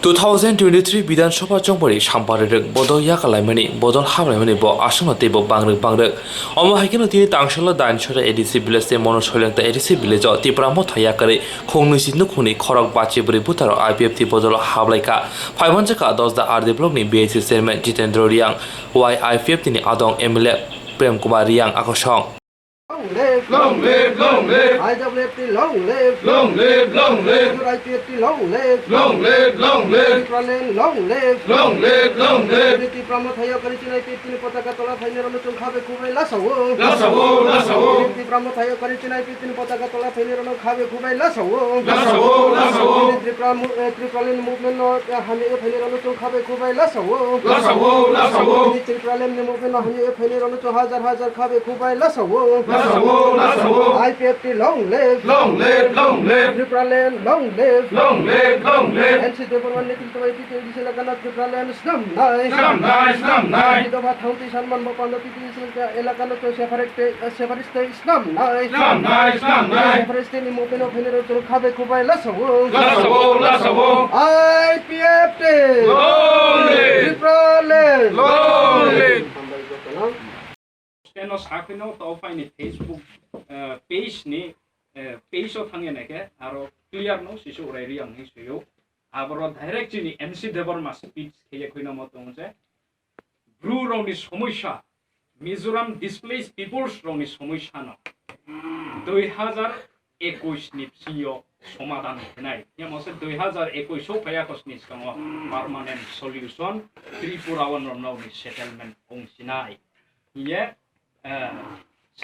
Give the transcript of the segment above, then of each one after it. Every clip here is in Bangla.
2023 বিধানসভা চংপরি সাম্পারের বদল ইয়াকালাইমানি বদল হাবলাইমানি ব আসামতে ব বাংরক অমহাইকেনো তিনি তাংশাল দাইনসরা এডিসি ভিলেজে মনসৈলেন্তা এডিসি ভিলেজ তিপ্রা মথা ইয়াকারি খংনুসি নুখুনি খরক বাচিবরি বুতার IPFT বদল হাবলাইকা ফাইভানজাকা 10 আরদি ব্লকনি BAC চেয়ারম্যান জিতেন্দ্র রিয়াং ওয়াই IPFT ni adong MLA Prem Kumar Reang আকর্ষণ Long live, long live. IPFT long live. Long live, long live. IPFT long live. Long live, long live. Long live. Long live, long live. Tipra Motha Yakarwi IPFT ni potaka tola phainer ono khabe khubai lasawo. Lasawo, lasawo. Tipra Motha Yakarwi IPFT ni potaka tola phainer ono khabe khubai lasawo. Lasawo, lasawo. Tipra movement no hami phainer ono khabe khubai lasawo. Lasawo, lasawo. Tipra movement no hami phainer ono hazar khabe khubai lasawo. Lasawo, lasawo. IPFT long live. Long live, long live. Tipra long live. Long live, long live. NC Department নেতৃত্ব IPFT এলাকার Tipra Islam নাই. Islam nai, Islam nai. দফা 38 সম্মান বপান্দ এলাকার সেপারিস্ট ইসলাম নাই. Islam nai, Islam nai. সেপারিস্ট নি মোপেন ফেনের চল খাবে খুবাই লাসাবো. Lasawo, lasawo. IPFT Long live. Tipra Long live. Steno sakino to find Facebook page ni page of hangeneke aro clear no sisu ready ang hisu abro direct ni NC debar mas speech kheye khoina motonje blue roni সমস্যা মিজোরাম displaced peoples roni সমস্যা no 2021 ni psiyo সমাধান নাই ইয়ামসে 2021 সফায়া কসনি সঙ্গ পার্মানেন্ট সলিউশন ত্রিপুরা ওয়ানরনাও ni সেটেলমেন্ট ongsinai ইয়ে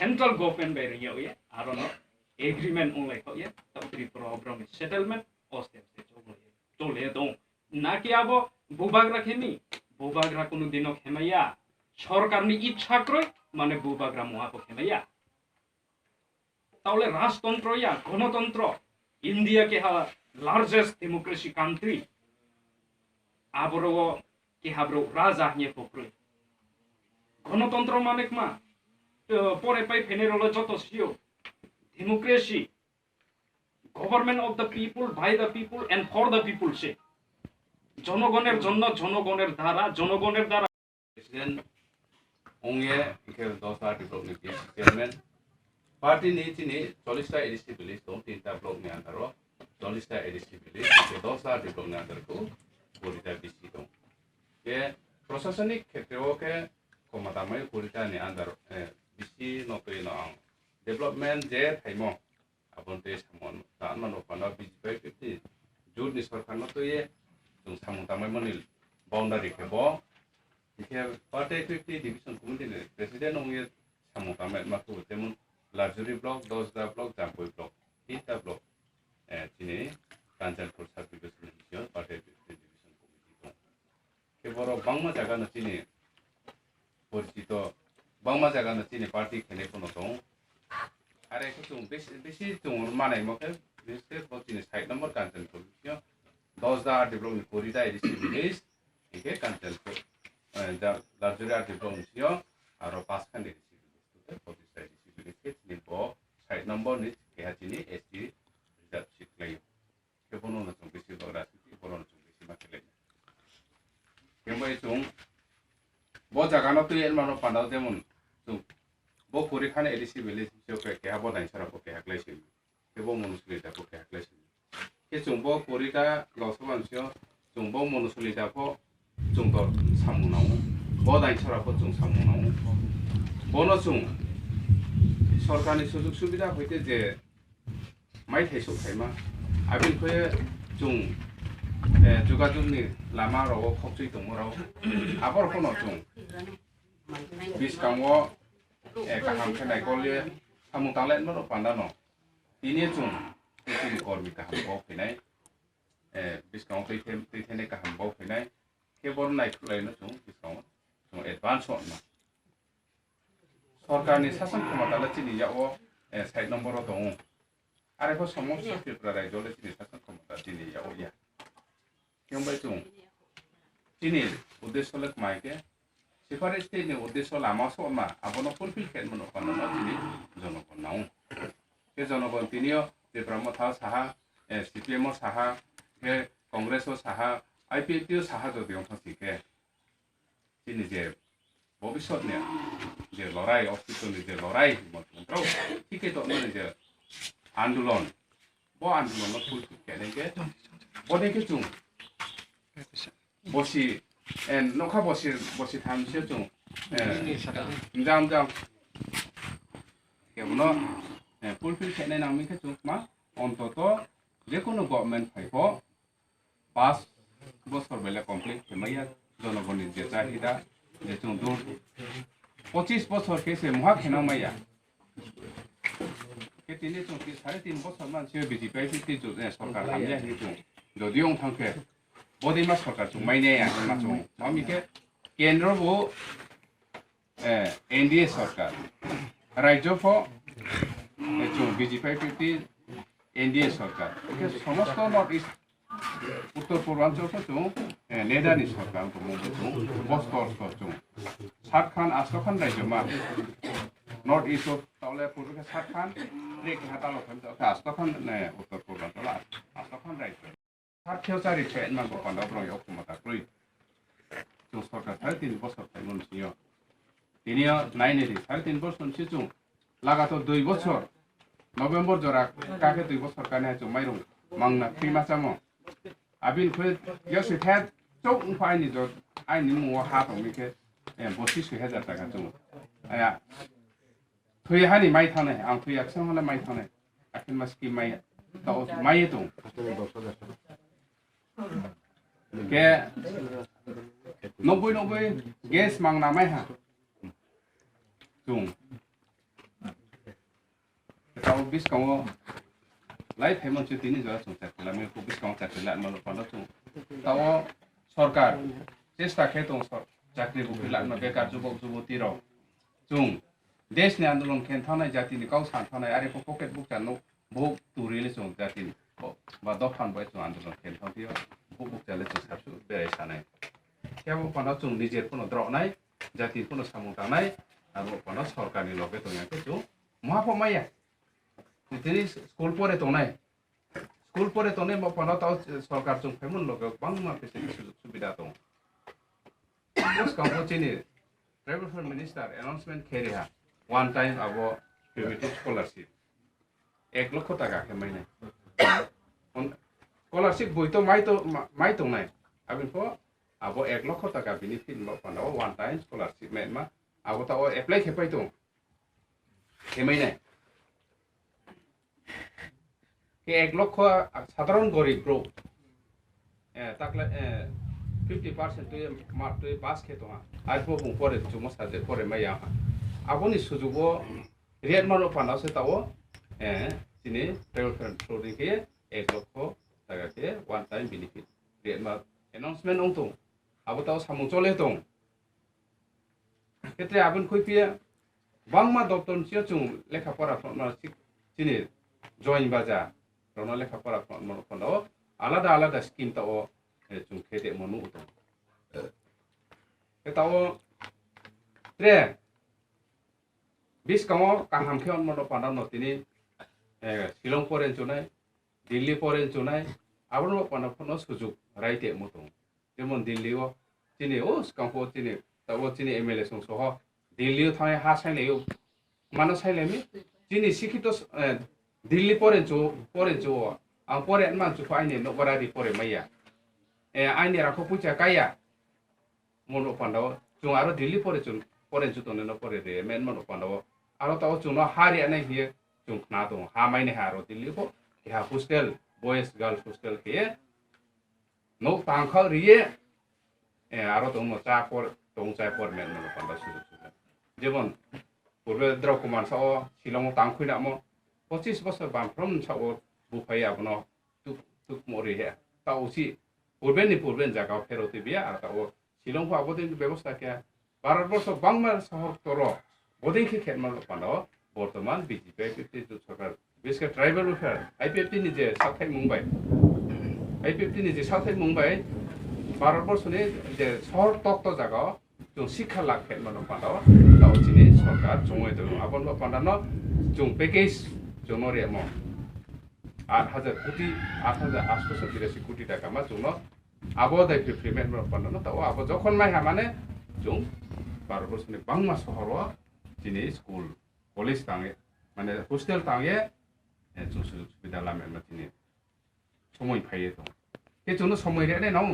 central government by rio ye arono agreement only ko ye tabri program settlement ostep se chole dong naki abo bubagra khemi bubagra kono dino khemaya Sarkar ni ইচ্ছা ক্রয় মানে বুবাগ্রা মহাকো খেমাইয়া তাহলে রাজতন্ত্র ইয়া গণতন্ত্র ইন্ডিয়া কে হা লার্জেস্ট ডেমোক্রেসি কান্ট্রি আবরো কে হাবরো রাজা নিয়ে পক্রয় গণতন্ত্র মানে মা পরে পাই ফেনেরল যত সিও democracy government of the people by the people and for the people সে জনগণের জন্য জনগণের দ্বারা প্রেসিডেন্ট ওংয়ে ইকে 10 আর্টিকেল নি চেয়ারম্যান পার্টি নি চিনি 40টা এডিসি ভিলেজ তো 3টা ব্লক নি আন্ডারো 40টা এডিসি ভিলেজ ইকে 10 আর্টিকেল নি আন্ডার কো 40টা ডিসি তো কে প্রশাসনিক ক্ষেত্রেও কে কমাতামাই 40টা নি আন্ডার ডিসি নতই ন ডেভেলপমেন্ট যে থাইমো আপনতে সামন তানমানো পানা বিজেপি 50 জুট নি সরকার নতই जों सामंतामाय मनिल बाउंडारि खेबो इखे पार्टी 50 डिविजन कमिटिनि प्रेसिडेंट ओंगे सामंतामाय माखौ जेमन लार्जरी ब्लक 10दा ब्लक जाम्पय ब्लक 3टा ब्लक चिनि कांचनपुर साब डिविजन हियो पार्टी 50 डिविजन कमिटि दं केबरो बांमा जागा न चिनि परिचित बांमा जागा न चिनि पार्टी खेने कोनो दं आरो एखौ जों बेसि जों मानाय मखे बेसे बचिनि साइड नम्बर कांचनपुर हियो 10दा डेभलप नि कोरिदा एडिसि भिलेज इके कांचनपुर लार्जरी डेभलप नियो आरो पास खान एडिसि भिलेज तो 40टा एडिसि भिलेज के निबो साइड नम्बर नि केहाचिनि एसटी रिजार्भ सीट लायो केबोनो न जों बेसि बग्रा सिटि बरोन जों बेसि माखेले केमबाय जों बो जागानो तो एलमानो पान्दाव जेमन जों बो कोरि खान एडिसि भिलेज जो केहाबो नाइसारा को केहाक्लायसि केबो मनुसुलिदा को केहाक्लायसि के जोंबो कोरिका लसबानसियो जोंबो मनुसुलिदाखौ जोंबो सामुनाव बो दाइसराखौ जों सामुनाव बनो जों सरकारनि सुजुग सुबिदा होइते जे माइ थाइसौ थाइमा आबिलखौ जों जुगाजुगनि लामा राव खक्सै दंमराव आबर कोनो जों बिसकांगो गाहाम खेनाय गले सामुतांलाय न पान्दानो दिने जों तिनि कर्मी गाहाम बावफैनाय बिसकांव दैथायनाय गाहाम बावफैनाय केबल नायखुलायनो जों बिसकांव जों एडभान्स हरना सरकारनि सासन क्षमताला चिनियाव साइड नम्बर दं आरो एखौ समस्त त्रिपुरा रायजोआव चिनि सासन क्षमता चिनियाव या केमबाय जों चिनि उद्देश्य मायके सेपारेटनि उद्देश्य लामा समा आबनो फुलफिल खेलमनो पानो चिनि जनगणनाव के जनगण तिनियो Tipra Motha saha CPM saha ke Kongres saha IPFT 사하저도 영상식에 지금 이제 모비스네 이제 로라이 official 이제 로라이 뭐 들어 티켓 없는 이제 안둘론 뭐 안둘론로 풀 되는 게 뭐되게 좀 뭐시 엔 녹화 뭐시 담시 좀 잠잠 কেবল ফুলফিল খেলে নামি কে চুকমা অন্তত যে কোনো গভর্নমেন্ট ফাইব 5 বছর বেলে কমপ্লিট খেমাইয়া জনগণের যে চাহিদা যে চুং দূর 25 বছর কেসে মহা খেনা মাইয়া কে তিনি চুং 3.5 বছর মানসি বিজেপি ফিফটি সরকার হামজা হি চুং যদিও থাঙ্কে বদিমা সরকার চুং মাইনে মা চুং মামিকে কেন্দ্রবো এনডিএ সরকার রাজ্য বিজেপি ফিফটি এনডিএ সরকার সমস্ত নর্থ ইস্ট উত্তর পূর্বাঞ্চল নেদানি সরকার বস্তর সাতখান আষ্টখান রাজ্য মা নর্থ ইস্ট তাহলে পূর্বকে সাতখান রেখে হাতাল আষ্টখান উত্তর পূর্বাঞ্চল আষ্টখান রাজ্য সাতखेव চারি ফেন মাংগ পান্ডাব রয় অক্ষমতা করি সরকার 3.5 বছর মনসিও তিনি নাইনে 3.5 বছর সিচুং লাগাতো 2 বছর নভেম্বর জরা কাকে 2 বছর কানে চুং মাইরং মাংনা ফিমা চামো আবিন খে ইয়াসে থে চক ফাইনি জ আইনি মু হা তমিকে 32,000 টাকা চুং আয়া থুই হানি মাই থানে আং থুই আকসং হলে মাই থানে আকিন মাসকি মাই তাও মাই তুং কে 90 গ্যাস মাংনা মাই হা চুং তাও বিশ কম লাই ফেমন চে তিনি জয়া চুং চাকলা মে খুব বিশ কম চাকলা মাল পালো চুং তাও সরকার চেষ্টা খে তং চাকরি বুক লানো বেকার যুবক যুবতী র চুং দেশनि आंदोलन खेनथानाय जातिनि गाव सानथानाय आरो पकेट बुक जानो बुक तुरिले चुं जातिनि बा दफान बाय चुं आंदोलन खेनथांथियो बुक जाले चुं साबसु बेराय सानाय केबो पाना चुं निजेर कोनो द्रनाय जाति कोनो सामुदानाय आरो पाना सरकारनि लगे तंयाके चुं महापमाया तिनि स्कुल परे तंनाय स्कुल परे तंनाय म पाना ताव सरकार चुं फेमन लगे बांमा फेसिलिटि सुजुग सुबिदा दं बस काउन्सिलनि ट्राइबल मिनिस्टार अनाउन्समेन्ट खेरिहा one time abo community scholarship 1 লক্ষ টাকা খেমাইনে scholarship বইতো মাইতো নাই আবিন ফো abo 1 লক্ষ টাকা benefit লো পানাও one time scholarship মেনমা abo তাও apply খেপাইতো খেমাইনে কে 1 লক্ষ সাধারণ গরিব গ্রো তাকলে 50% তুই মার্ক তুই পাস খেতো আর ফো বুং পরে জুমো সাজে পরে মাইয়া আবনি সুযোগও রেট মানো পানাসে তাও দিনে ট্রাইবেল ফ্লোরিংকে 1 লক্ষ টাকাকে ওয়ান টাইম বেনিফিট রেট মা অ্যানাউন্সমেন্ট অং তো আবো তাও সামু চলে দं ক্ষেত্রে আবন কইপিয়া বাংমা দপ্তর চিয়া চুং লেখাপড়া ফনা দিনে জয়েন বাজা রনা লেখাপড়া ফনা আলাদা আলাদা স্কিম তাও চুং খেতে মনু দं তাও রে বিশ কামো কাহাম খেন মনো পানান নতিনি শিলং পরেন চুনাই দিল্লি পরেন চুনাই আবন পানা ফনো সুযোগ রাইতে মতো যেমন দিল্লিও চিনি ও কামপো চিনি তাও চিনি এমএলএ সংসহ দিল্লিও থাই হা সাইলেও মানা সাইলেমি চিনি শিক্ষিত দিল্লি পরেন চো আং পরে মান চু আইনি নগরারি পরে মাইয়া আইনি রাখো পুচা কাইয়া মনো পান্ডাও চুং আরো দিল্লি পরে চু তনে ন পরে রে মেন মনো পান্ডাও আরো তাও চুনো হারিয়া নাই হিয়ে চুং না দं হা মাইনে হারো দিল্লি को या हॉस्टल बॉयज गर्ल्स हॉस्टल के नो तांखा रिये आरो दं चा पर दं चा पर मेन न पांडा सुजुग जेबन पूर्वे द्रकुमान साओ शिलंग तांखुइना म 25 বছর बामफ्रम साओ बुफाय आबनो तुक मरि हे ताउसी पूर्वेन जागा फेरोते बिया आरो ताओ शिलंग को आबोदिन व्यवस्था के भारतवर्ष बांगमा शहर तरो बोदिंखि खेतमान पांडा বর্তমান বিজেপি ফিফটি সরকার বিশেষ ট্রাইবেল ওয়েলফেয়ার আইপিএফটি নিজে সাউথ মুম্বাই আইপিএফটি নিজে সাউথ মুম্বাই ভারতবর্ষনি যে শহর তক্ত জায়গা जों শিক্ষা লাখ খেলমান পান্ডাও তাও চিনি সরকার জময় দं আবন পান্ডানো जों প্যাকেজ জনরে ম 8,000 কোটি 8,882 কোটি টাকা মা जों abo dai preferment ro pano no tawa abo jokhon mai hamane jung 12 বছরনি বাংমা শহরও দিনে স্কুল কলেজ তাঙে মানে হোস্টেল তাঙে জung সুযোগ সুবিধা লামে দিনে সময় ফাইয়ে দं এই জন্য সময় রে নাও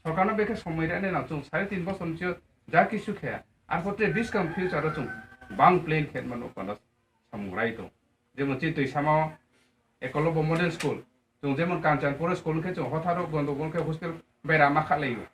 সরকার বেকে সময় রে নাও জung 3.5 বছর যে যা কিছু খেয়া আর হতে ডিসকাউন্ট ফিউচার জung বাং প্লেন খেত মানো পানা সামরাই দं যেমন চিতই সামা একলব্য মডেল স্কুল জung যেমন কাঞ্চনপুর স্কুল কে জung হঠারো গন্ডগোল কে হোস্টেল বেরা মা খালাইও